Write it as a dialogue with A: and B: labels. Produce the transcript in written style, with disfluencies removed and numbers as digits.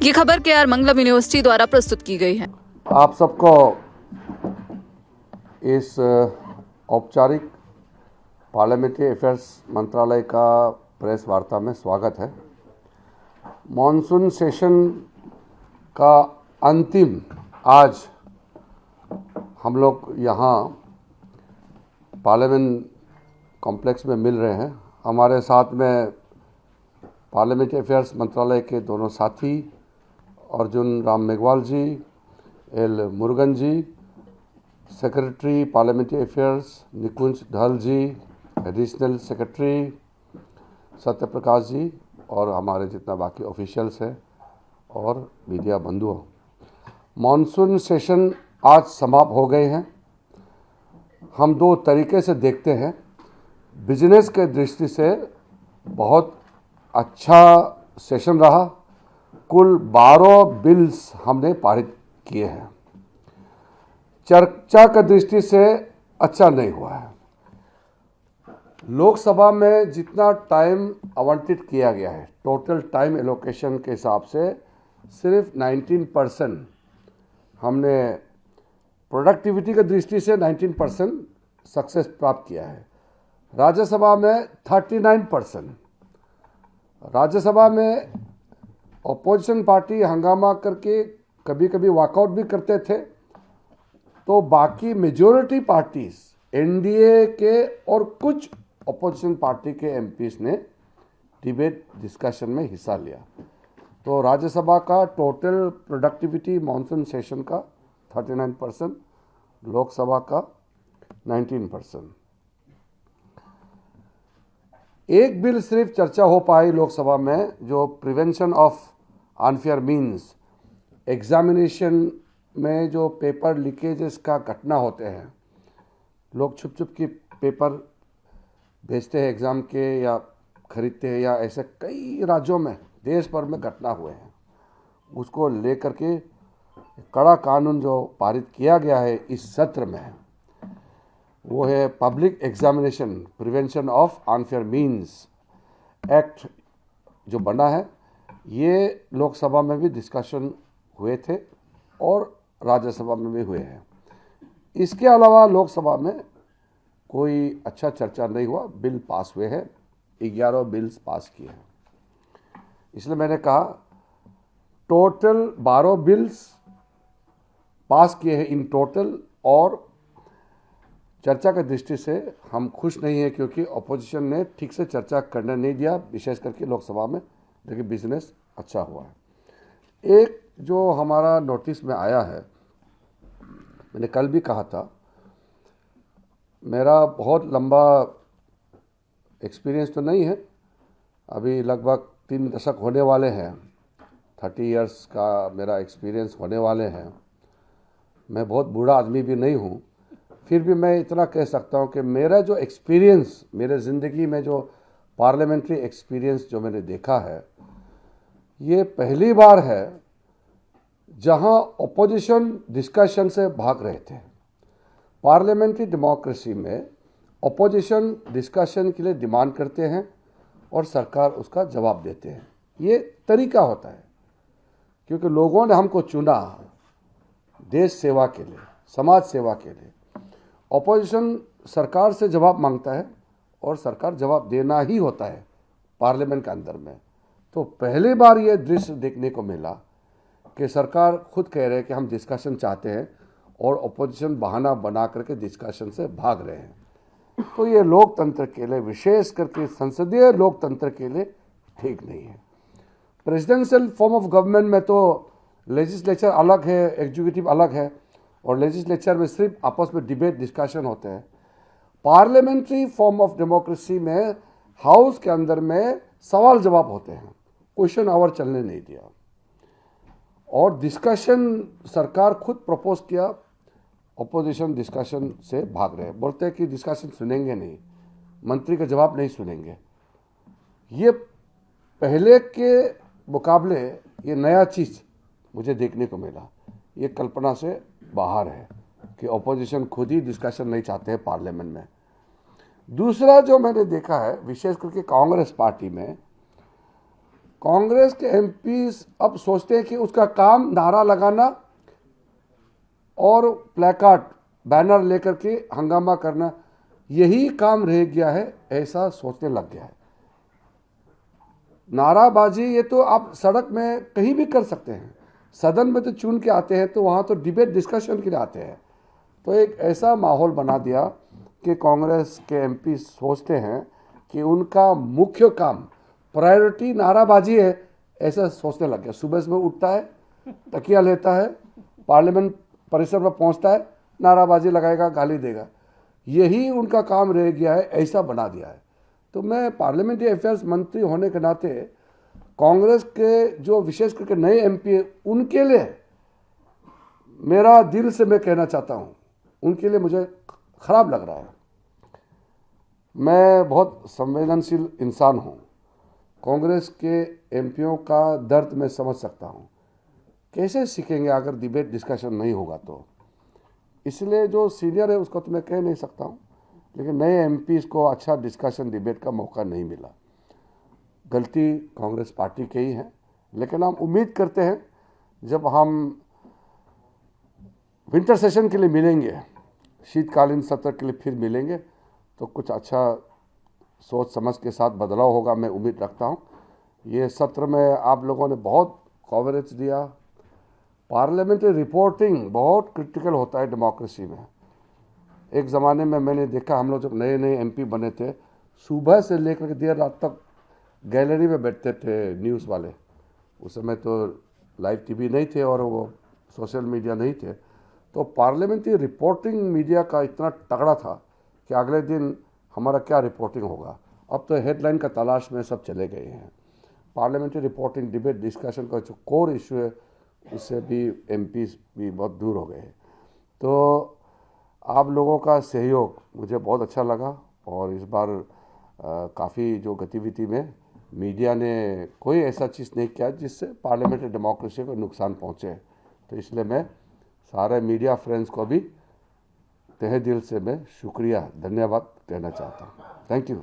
A: ये खबर KR मंगलम university द्वारा प्रस्तुत की गई है।
B: आप सबको इस औपचारिक पार्लियामेंट्री अफेयर्स मंत्रालय का प्रेस वार्ता में स्वागत है। मॉनसून सेशन का अंतिम आज हम लोग यहाँ पार्लियामेंट कॉम्प्लेक्स में मिल रहे हैं। हमारे साथ में पार्लियामेंट्री अफेयर्स मंत्रालय के दोनों साथी अर्जुन राम मेघवाल जी, एल मुरुगन जी, सेक्रेटरी पार्लियामेंट्री अफेयर्स निकुंज धल जी, एडिशनल सेक्रेटरी सत्यप्रकाश जी और हमारे जितना बाकी ऑफिशियल्स हैं और मीडिया बंधुओं। मॉनसून सेशन आज समाप्त हो गए हैं। हम दो तरीके से देखते हैं। बिजनेस के दृष्टि से बहुत अच्छा सेशन रहा। कुल 12 बिल्स हमने पारित किए हैं। चर्चा की दृष्टि से अच्छा नहीं हुआ है। लोकसभा में जितना टाइम आवंटित किया गया है, टोटल टाइम एलोकेशन के हिसाब से सिर्फ 19% हमने प्रोडक्टिविटी की दृष्टि से 19% सक्सेस प्राप्त किया है। राज्यसभा में 39%। राज्यसभा में अपोजिशन पार्टी हंगामा करके कभी कभी वॉकआउट भी करते थे, तो बाकी मेजॉरिटी पार्टीज एनडीए के और कुछ अपोजिशन पार्टी के एमपीज ने डिबेट डिस्कशन में हिस्सा लिया। तो राज्यसभा का टोटल प्रोडक्टिविटी मॉनसून सेशन का 39%, लोकसभा का 19%। एक बिल सिर्फ चर्चा हो पाई लोकसभा में, जो prevention of unfair means, examination में जो पेपर लीकेजेस का घटना होते हैं, लोग छुप छुप के पेपर भेजते हैं एग्ज़ाम के या खरीदते हैं, या ऐसे कई राज्यों में देश भर में घटना हुए हैं। उसको लेकर के कड़ा कानून जो पारित किया गया है इस सत्र में, वो है public examination prevention of unfair means act जो बना है। ये लोकसभा में भी डिस्कशन हुए थे और राज्यसभा में भी हुए हैं। इसके अलावा लोकसभा में कोई अच्छा चर्चा नहीं हुआ। बिल पास हुए हैं, 11 बिल्स पास किए हैं। इसलिए मैंने कहा टोटल 12 बिल्स पास किए हैं इन टोटल, और चर्चा की दृष्टि से हम खुश नहीं हैं क्योंकि अपोजिशन ने ठीक से चर्चा करने नहीं दिया, विशेष करके लोकसभा में। लेकिन बिजनेस अच्छा हुआ है। एक जो हमारा नोटिस में आया है, मैंने कल भी कहा था, मेरा बहुत लंबा एक्सपीरियंस तो नहीं है, अभी लगभग 3 दशक होने वाले हैं, 30 इयर्स का मेरा एक्सपीरियंस होने वाले हैं। मैं बहुत बूढ़ा आदमी भी नहीं हूँ, फिर भी मैं इतना कह सकता हूँ कि मेरा जो एक्सपीरियंस, मेरे ज़िंदगी में जो पार्लियामेंट्री एक्सपीरियंस जो मैंने देखा है, ये पहली बार है जहाँ अपोजिशन डिस्कशन से भाग रहे थे। पार्लियामेंट्री डेमोक्रेसी में अपोजिशन डिस्कशन के लिए डिमांड करते हैं और सरकार उसका जवाब देते हैं। ये तरीका होता है क्योंकि लोगों ने हमको चुना देश सेवा के लिए, समाज सेवा के लिए। अपोजिशन सरकार से जवाब मांगता है और सरकार जवाब देना ही होता है पार्लियामेंट के अंदर में। तो पहली बार ये दृश्य देखने को मिला कि सरकार खुद कह रहे हैं कि हम डिस्कशन चाहते हैं और अपोजिशन बहाना बना करके डिस्कशन से भाग रहे हैं। तो ये लोकतंत्र के लिए, विशेष करके संसदीय लोकतंत्र के लिए ठीक नहीं है। प्रेसिडेंशियल फॉर्म ऑफ गवर्नमेंट में तो लेजिस्लेचर अलग है, एग्जीक्यूटिव अलग है, और लेजिस्लेचर में सिर्फ आपस में डिबेट डिस्कशन होते हैं। पार्लियामेंट्री फॉर्म ऑफ डेमोक्रेसी में हाउस के अंदर में सवाल जवाब होते हैं, क्वेश्चन आवर चलने नहीं दिया, और डिस्कशन सरकार खुद प्रपोज किया। अपोजिशन डिस्कशन से भाग रहे हैं, बोलते हैं कि डिस्कशन सुनेंगे नहीं, मंत्री का जवाब नहीं सुनेंगे। ये पहले के मुकाबले ये नया चीज़ मुझे देखने को मिला। ये कल्पना से बाहर है कि अपोजिशन खुद ही डिस्कशन नहीं चाहते हैं पार्लियामेंट में। दूसरा जो मैंने देखा है, विशेष करके कांग्रेस पार्टी में, कांग्रेस के एमपी अब सोचते हैं कि उसका काम नारा लगाना और प्लेकार्ड बैनर लेकर के हंगामा करना, यही काम रह गया है, ऐसा सोचने लग गया है। नाराबाजी ये तो आप सड़क में कहीं भी कर सकते हैं, सदन में तो चुन के आते हैं, तो वहाँ तो डिबेट डिस्कशन के लिए आते हैं। तो एक ऐसा माहौल बना दिया कि कांग्रेस के एमपी सोचते हैं कि उनका मुख्य काम प्रायोरिटी नाराबाजी है, ऐसा सोचने लग गया। सुबह सुबह उठता है, तकिया लेता है, पार्लियामेंट परिसर में पहुंचता है, नाराबाजी लगाएगा, गाली देगा, यही उनका काम रह गया है, ऐसा बना दिया है। तो मैं पार्लियामेंट्री अफेयर्स मंत्री होने के नाते कांग्रेस के जो विशेष करके नए एमपी है, उनके लिए मेरा दिल से मैं कहना चाहता हूं, उनके लिए मुझे खराब लग रहा है। मैं बहुत संवेदनशील इंसान हूं, कांग्रेस के एमपीओं का दर्द मैं समझ सकता हूं। कैसे सीखेंगे अगर डिबेट डिस्कशन नहीं होगा तो? इसलिए जो सीनियर है उसको तो मैं कह नहीं सकता हूं, लेकिन नए एमपीज को अच्छा डिस्कशन डिबेट का मौका नहीं मिला। गलती कांग्रेस पार्टी की ही है, लेकिन हम उम्मीद करते हैं जब हम विंटर सेशन के लिए मिलेंगे, शीतकालीन सत्र के लिए फिर मिलेंगे, तो कुछ अच्छा सोच समझ के साथ बदलाव होगा, मैं उम्मीद रखता हूं। ये सत्र में आप लोगों ने बहुत कवरेज दिया। पार्लियामेंट्री रिपोर्टिंग बहुत क्रिटिकल होता है डेमोक्रेसी में। एक ज़माने में मैंने देखा, हम लोग जब नए नए एमपी बने थे, सुबह से लेकर के देर रात तक गैलरी में बैठते थे न्यूज़ वाले। उस समय तो लाइव टीवी नहीं थे और वो सोशल मीडिया नहीं थे, तो पार्लियामेंट्री रिपोर्टिंग मीडिया का इतना तगड़ा था कि अगले दिन हमारा क्या रिपोर्टिंग होगा। अब तो हेडलाइन का तलाश में सब चले गए हैं। पार्लियामेंट्री रिपोर्टिंग डिबेट डिस्कशन का जो कोर इशू है, उससे भी एमपीज भी बहुत दूर हो गए। तो आप लोगों का सहयोग मुझे बहुत अच्छा लगा, और इस बार काफ़ी जो गतिविधि में मीडिया ने कोई ऐसा चीज़ नहीं किया जिससे पार्लियामेंट्री डेमोक्रेसी को नुकसान पहुंचे। तो इसलिए मैं सारे मीडिया फ्रेंड्स को भी तहे दिल से मैं शुक्रिया, धन्यवाद कहना चाहता हूँ। Thank you.